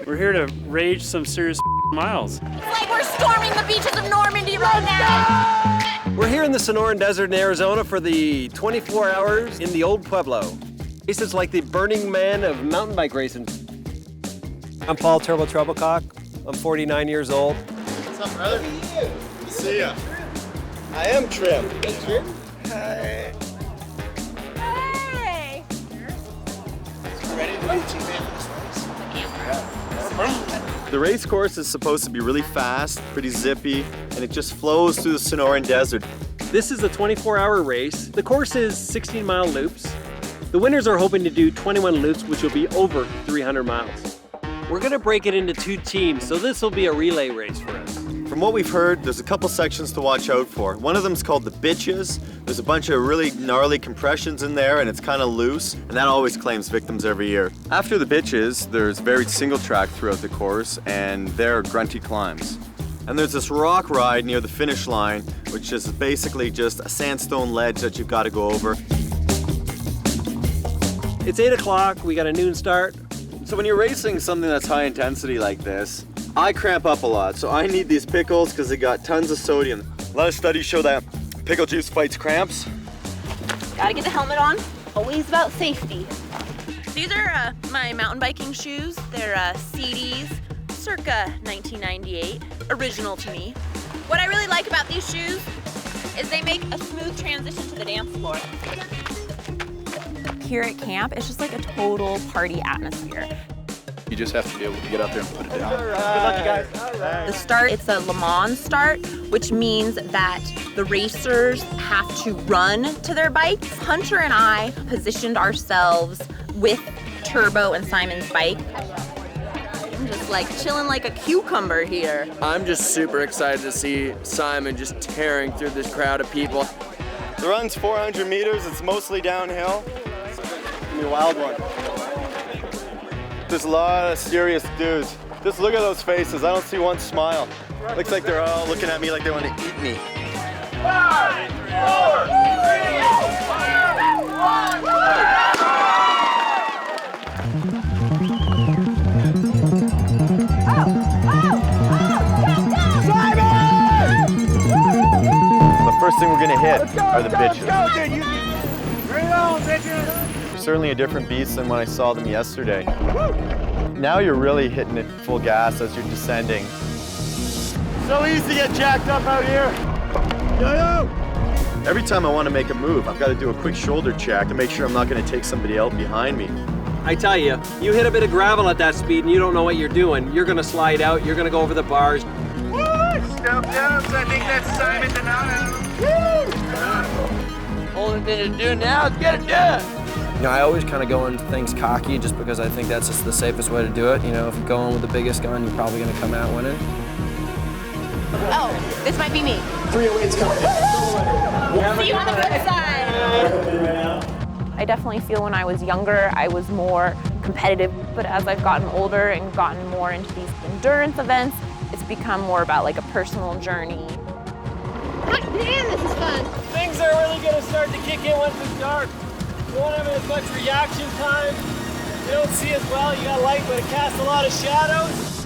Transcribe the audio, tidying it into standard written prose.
We're here to rage some serious miles. It's like we're storming the beaches of Normandy right now. We're here in the Sonoran Desert in Arizona for the 24 hours in the Old Pueblo. This is like the Burning Man of mountain bike racing. I'm Paul Turbo Troublecock. I'm 49 years old. What's up, brother? See ya. I am Trim. Trim? Hi. Hey! Ready to do team man for this race? The race course is supposed to be really fast, pretty zippy, and it just flows through the Sonoran Desert. This is a 24-hour race. The course is 16-mile loops. The winners are hoping to do 21 loops, which will be over 300 miles. We're gonna break it into two teams, so this will be a relay race for us. From what we've heard, there's a couple sections to watch out for. One of them's called the Bitches. There's a bunch of really gnarly compressions in there, and it's kind of loose, and that always claims victims every year. After the Bitches, there's varied single track throughout the course, and there are grunty climbs. And there's this rock ride near the finish line, which is basically just a sandstone ledge that you've got to go over. It's 8 o'clock, we got a noon start. So when you're racing something that's high intensity like this, I cramp up a lot, so I need these pickles because they got tons of sodium. A lot of studies show that pickle juice fights cramps. Gotta get the helmet on. Always about safety. These are my mountain biking shoes. They're CDs, circa 1998. Original to me. What I really like about these shoes is they make a smooth transition to the dance floor. Here at camp, it's just like a total party atmosphere. You just have to be able to get out there and put it down. Good luck, you guys. The start, it's a Le Mans start, which means that the racers have to run to their bikes. Hunter and I positioned ourselves with Turbo and Simon's bike. I'm just like chilling like a cucumber here. I'm just super excited to see Simon just tearing through this crowd of people. The run's 400 meters, it's mostly downhill. It's gonna be a wild one. There's a lot of serious dudes. Just look at those faces. I don't see one smile. Looks like they're all looking at me like they want to eat me. 5, 4, 3, 2, 1. The first thing we're gonna hit are the bitches. Bring it on, bitches! They're certainly a different beast than when I saw them yesterday. Now you're really hitting it full gas as you're descending. So easy to get jacked up out here. Yo-yo! Every time I want to make a move, I've got to do a quick shoulder check to make sure I'm not going to take somebody out behind me. I tell you, you hit a bit of gravel at that speed and you don't know what you're doing. You're gonna slide out, you're gonna go over the bars. Woo! Step downs, I think that's Simon Donato. Woo! Only thing to do now is get it done. You know, I always kind of go into things cocky just because I think that's just the safest way to do it. You know, if you go in with the biggest gun, you're probably going to come out winning. Oh, this might be me. 308's coming in. See you on the flip side. I definitely feel when I was younger, I was more competitive. But as I've gotten older and gotten more into these endurance events, it's become more about like a personal journey. Man, this is fun. Things are really gonna start to kick in once it's dark. You won't have as much reaction time. You don't see as well, you got light, but it casts a lot of shadows.